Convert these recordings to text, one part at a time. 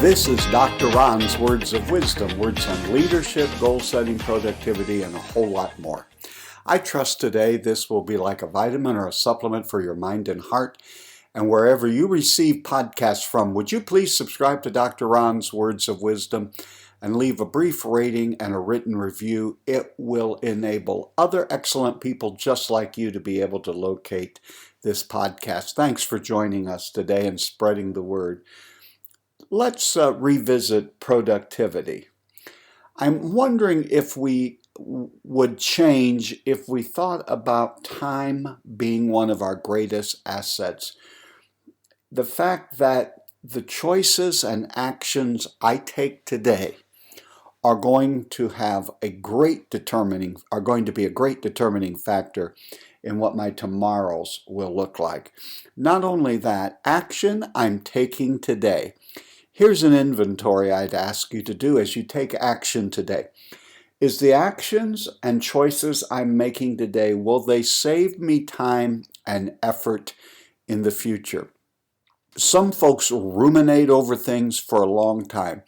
This is Dr. Ron's Words of Wisdom, words on leadership, goal setting, productivity, and a whole lot more. I trust today this will be like a vitamin or a supplement for your mind and heart. And wherever you receive podcasts from, would you please subscribe to Dr. Ron's Words of Wisdom and leave a brief rating and a written review? It will enable other excellent people just like you to be able to locate this podcast. Thanks for joining us today and spreading the word. Let's revisit productivity. I'm wondering if we would change if we thought about time being one of our greatest assets. The fact that the choices and actions I take today are going to be a great determining factor in what my tomorrows will look like. Not only that, action I'm taking today. Here's an inventory I'd ask you to do as you take action today. Is the actions and choices I'm making today, will they save me time and effort in the future? Some folks ruminate over things for a long time.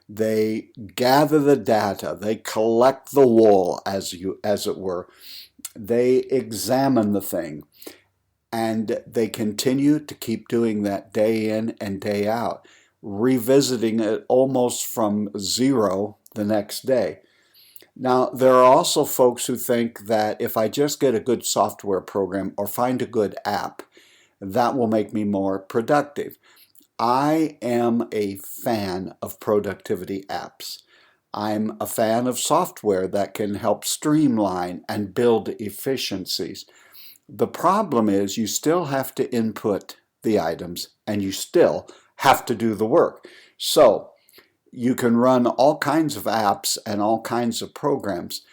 They gather the data, they collect the wool, as it were. They examine the thing, and they continue to keep doing that day in and day out, revisiting it almost from zero the next day. Now, there are also folks who think that if I just get a good software program or find a good app, that will make me more productive. I am a fan of productivity apps. I'm a fan of software that can help streamline and build efficiencies. The problem is you still have to input the items and you still have to do the work. So you can run all kinds of apps and all kinds of programs.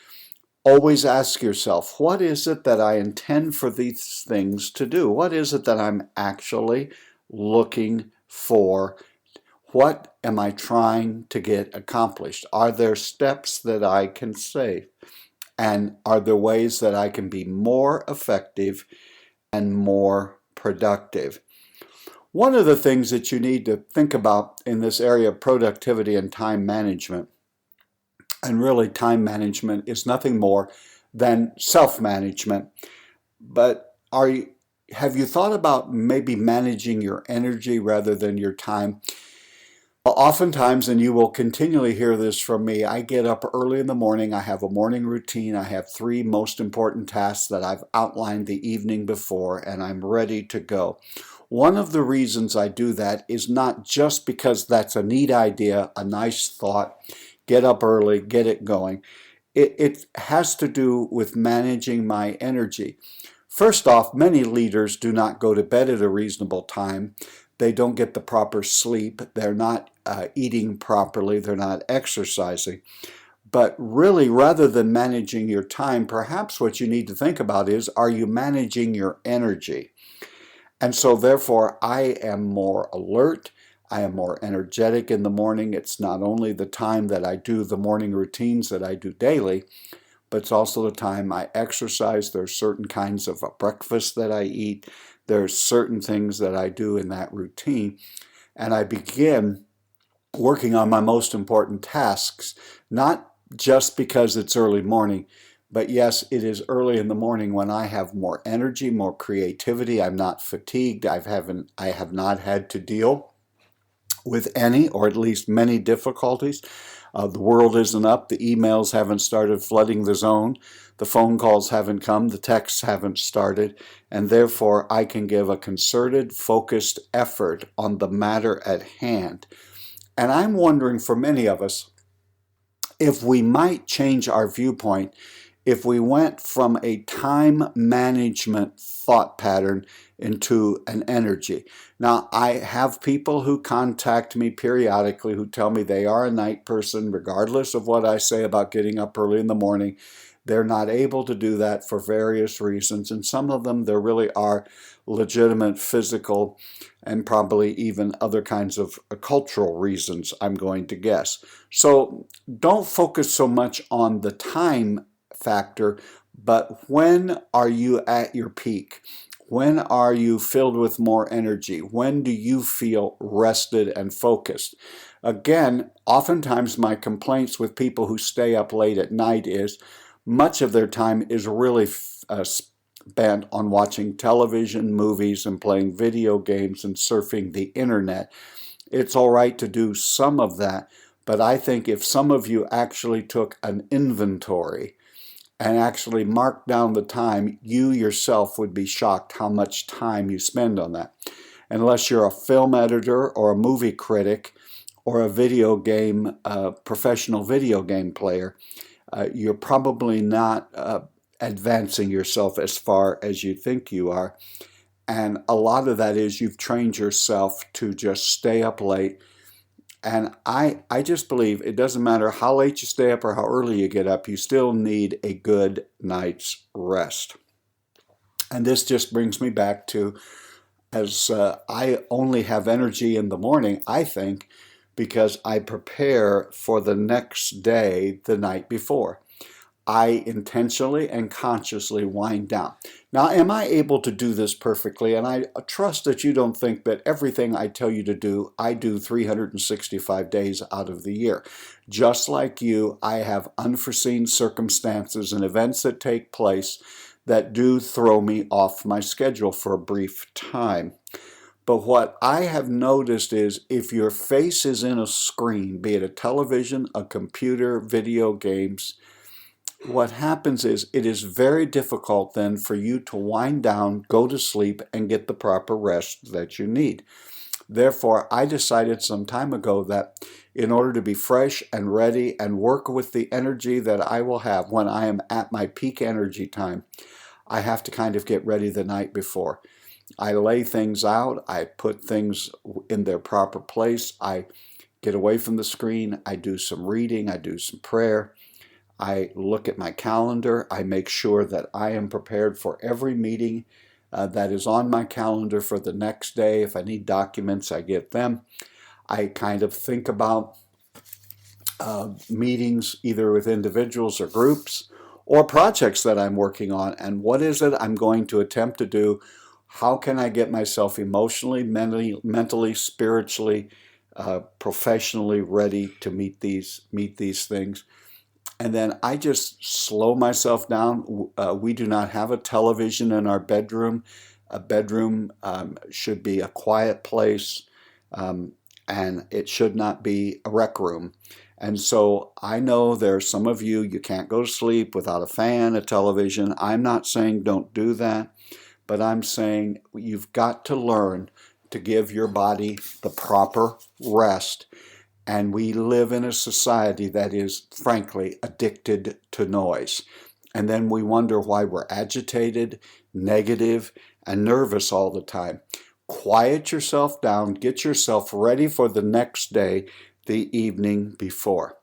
Always ask yourself, what is it that I intend for these things to do? What is it that I'm actually looking for? What am I trying to get accomplished? Are there steps that I can save? And are there ways that I can be more effective and more productive? One of the things that you need to think about in this area of productivity and time management, and really time management is nothing more than self-management, but have you thought about maybe managing your energy rather than your time? Well, oftentimes, and you will continually hear this from me, I get up early in the morning, I have a morning routine, I have 3 most important tasks that I've outlined the evening before, and I'm ready to go. One of the reasons I do that is not just because that's a neat idea, a nice thought, get up early, get it going. It has to do with managing my energy. First off, many leaders do not go to bed at a reasonable time. They don't get the proper sleep. They're not eating properly. They're not exercising. But really, rather than managing your time, perhaps what you need to think about is, are you managing your energy? And so therefore, I am more alert. I am more energetic in the morning. It's not only the time that I do the morning routines that I do daily, but it's also the time I exercise. There's certain kinds of breakfast that I eat. There's certain things that I do in that routine. And I begin working on my most important tasks, not just because it's early morning, but yes, it is early in the morning when I have more energy, more creativity. I'm not fatigued. I have not had to deal with any, or at least many, difficulties. The world isn't up. The emails haven't started flooding the zone. The phone calls haven't come. The texts haven't started. And therefore, I can give a concerted, focused effort on the matter at hand. And I'm wondering, for many of us, if we might change our viewpoint, if we went from a time management thought pattern into an energy. Now, I have people who contact me periodically who tell me they are a night person, regardless of what I say about getting up early in the morning. They're not able to do that for various reasons, and some of them, there really are legitimate physical and probably even other kinds of cultural reasons, I'm going to guess. So don't focus so much on the time factor, but when are you at your peak? When are you filled with more energy? When do you feel rested and focused? Again, oftentimes my complaints with people who stay up late at night is much of their time is really spent on watching television, movies, and playing video games and surfing the internet. It's all right to do some of that, but I think if some of you actually took an inventory and actually marked down the time, you yourself would be shocked how much time you spend on that. Unless you're a film editor or a movie critic or a video game, professional video game player, you're probably not advancing yourself as far as you think you are. And a lot of that is you've trained yourself to just stay up late. And I just believe it doesn't matter how late you stay up or how early you get up, you still need a good night's rest. And this just brings me back to, as I only have energy in the morning, I think, because I prepare for the next day the night before. I intentionally and consciously wind down. Now, am I able to do this perfectly? And I trust that you don't think that everything I tell you to do, I do 365 days out of the year. Just like you, I have unforeseen circumstances and events that take place that do throw me off my schedule for a brief time. But what I have noticed is if your face is in a screen, be it a television, a computer, video games, what happens is it is very difficult then for you to wind down, go to sleep, and get the proper rest that you need. Therefore, I decided some time ago that in order to be fresh and ready and work with the energy that I will have when I am at my peak energy time, I have to kind of get ready the night before. I lay things out, I put things in their proper place, I get away from the screen, I do some reading, I do some prayer, I look at my calendar, I make sure that I am prepared for every meeting that is on my calendar for the next day. If I need documents, I get them. I kind of think about meetings either with individuals or groups or projects that I'm working on, and what is it I'm going to attempt to do. How can I get myself emotionally, mentally, spiritually, professionally ready to meet these things? And then I just slow myself down. We do not have a television in our bedroom. A bedroom should be a quiet place, and it should not be a rec room. And so I know there are some of you, you can't go to sleep without a fan, a television. I'm not saying don't do that. But I'm saying you've got to learn to give your body the proper rest. And we live in a society that is, frankly, addicted to noise. And then we wonder why we're agitated, negative, and nervous all the time. Quiet yourself down, get yourself ready for the next day, the evening before.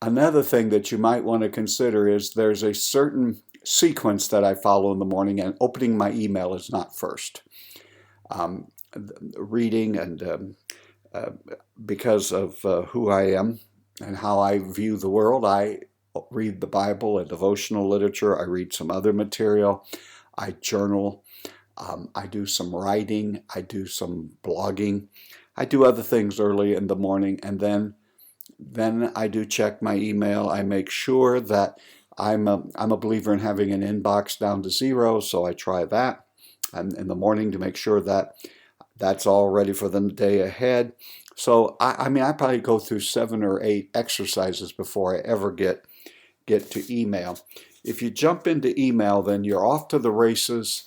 Another thing that you might want to consider is there's a certain sequence that I follow in the morning, and opening my email is not first. Reading and because of who I am and how I view the world, I read the Bible and devotional literature. I read some other material. I journal. I do some writing. I do some blogging. I do other things early in the morning, and then I do check my email. I make sure that I'm a believer in having an inbox down to zero, so I try that in the morning to make sure that that's all ready for the day ahead. So I mean, I probably go through 7 or 8 exercises before I ever get to email. If you jump into email, then you're off to the races,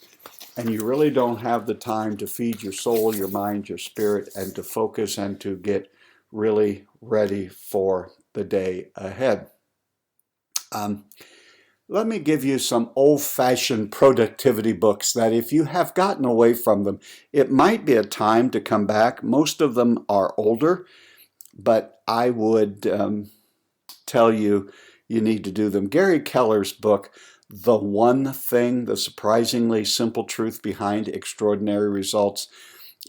and you really don't have the time to feed your soul, your mind, your spirit, and to focus and to get really ready for the day ahead. Let me give you some old-fashioned productivity books that if you have gotten away from them, it might be a time to come back. Most of them are older, but I would tell you you need to do them. Gary Keller's book, The One Thing, The Surprisingly Simple Truth Behind Extraordinary Results.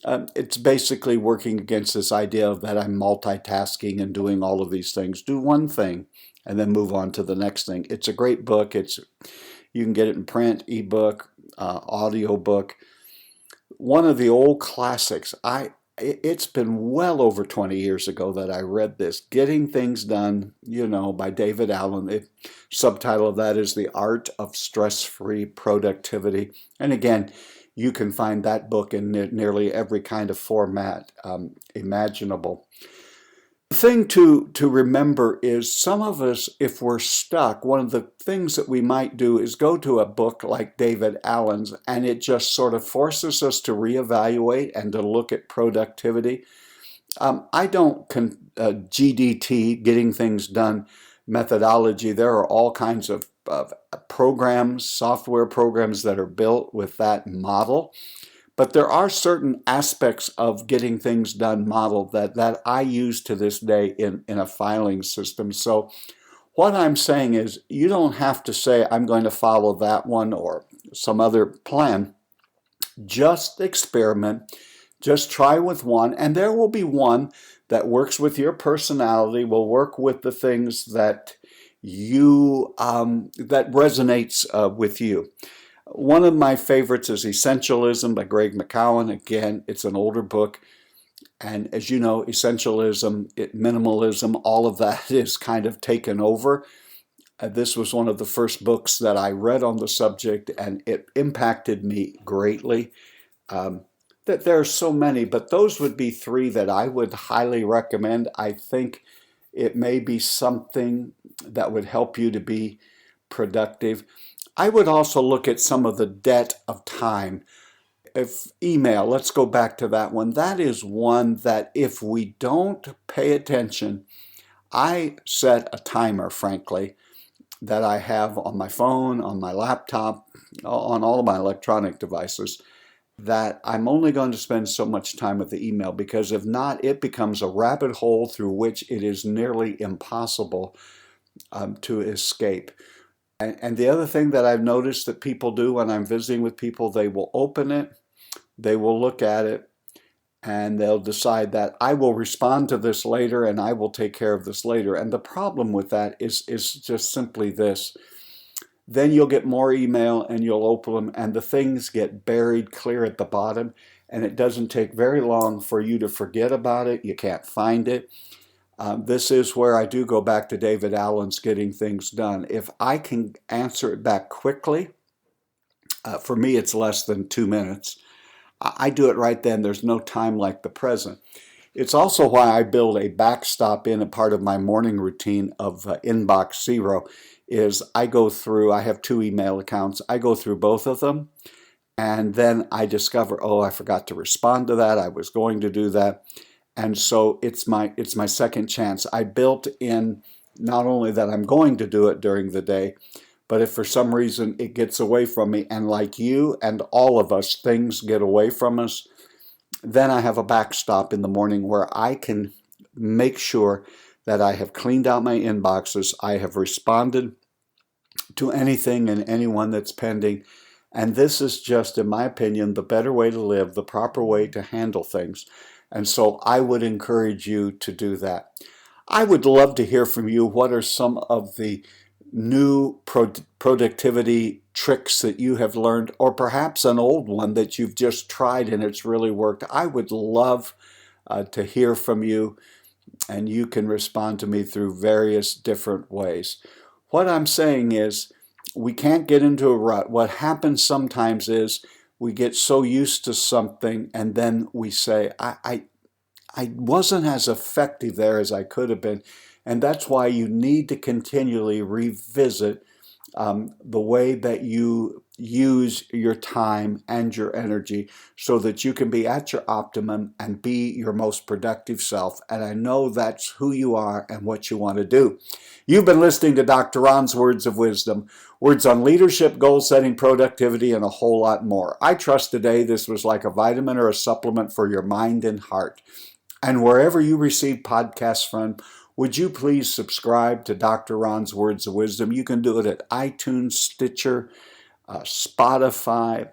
It's basically working against this idea that I'm multitasking and doing all of these things. Do one thing and then move on to the next thing. It's a great book. You can get it in print, ebook, audio book. One of the old classics. I it's been well over 20 years ago that I read this, Getting Things Done, by David Allen. The subtitle of that is The Art of Stress-Free Productivity. And again, you can find that book in nearly every kind of format imaginable. The thing to remember is some of us, if we're stuck, one of the things that we might do is go to a book like David Allen's, and it just sort of forces us to reevaluate and to look at productivity. I don't GDT, Getting Things Done methodology. There are all kinds of programs, software programs that are built with that model. But there are certain aspects of Getting Things Done model that I use to this day in a filing system. So what I'm saying is you don't have to say, I'm going to follow that one or some other plan. Just experiment. Just try with one, and there will be one that works with your personality, will work with the things that that resonates with you. One of my favorites is Essentialism by Greg McKeown. Again, it's an older book. And as you know, essentialism, minimalism, all of that is kind of taken over. This was one of the first books that I read on the subject, and it impacted me greatly. That there are so many, but those would be three that I would highly recommend. I think it may be something that would help you to be productive. I would also look at some of the debt of time. If email, let's go back to that one. That is one that if we don't pay attention, I set a timer, frankly, that I have on my phone, on my laptop, on all of my electronic devices, that I'm only going to spend so much time with the email, because if not, it becomes a rabbit hole through which it is nearly impossible to escape. And the other thing that I've noticed that people do when I'm visiting with people, they will open it, they will look at it, and they'll decide that I will respond to this later and I will take care of this later. And the problem with that is just simply this. Then you'll get more email and you'll open them and the things get buried clear at the bottom, and it doesn't take very long for you to forget about it. You can't find it. This is where I do go back to David Allen's Getting Things Done. If I can answer it back quickly, for me it's less than 2 minutes. I do it right then. There's no time like the present. It's also why I build a backstop in a part of my morning routine of Inbox Zero. Is I go through, I have 2 email accounts. I go through both of them, and then I discover, oh, I forgot to respond to that. I was going to do that. And so it's my second chance. I built in not only that I'm going to do it during the day, but if for some reason it gets away from me, and like you and all of us, things get away from us, then I have a backstop in the morning where I can make sure that I have cleaned out my inboxes, I have responded to anything and anyone that's pending. And this is just, in my opinion, the better way to live, the proper way to handle things. And so I would encourage you to do that. I would love to hear from you. What are some of the new productivity tricks that you have learned, or perhaps an old one that you've just tried and it's really worked? I would love to hear from you, and you can respond to me through various different ways. What I'm saying is we can't get into a rut. What happens sometimes is we get so used to something and then we say, I wasn't as effective there as I could have been. And that's why you need to continually revisit the way that you use your time and your energy so that you can be at your optimum and be your most productive self. And I know that's who you are and what you want to do. You've been listening to Dr. Ron's Words of Wisdom, words on leadership, goal setting, productivity, and a whole lot more. I trust today this was like a vitamin or a supplement for your mind and heart. And wherever you receive podcasts from, would you please subscribe to Dr. Ron's Words of Wisdom? You can do it at iTunes, Stitcher, Spotify,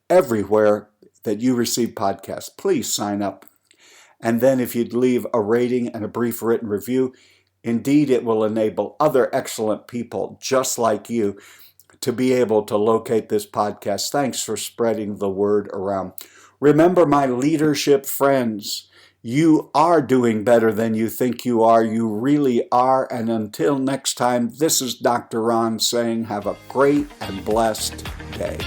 everywhere that you receive podcasts. Please sign up. And then if you'd leave a rating and a brief written review, indeed it will enable other excellent people just like you to be able to locate this podcast. Thanks for spreading the word around. Remember, my leadership friends, you are doing better than you think you are. You really are. And until next time, this is Dr. Ron saying have a great and blessed day.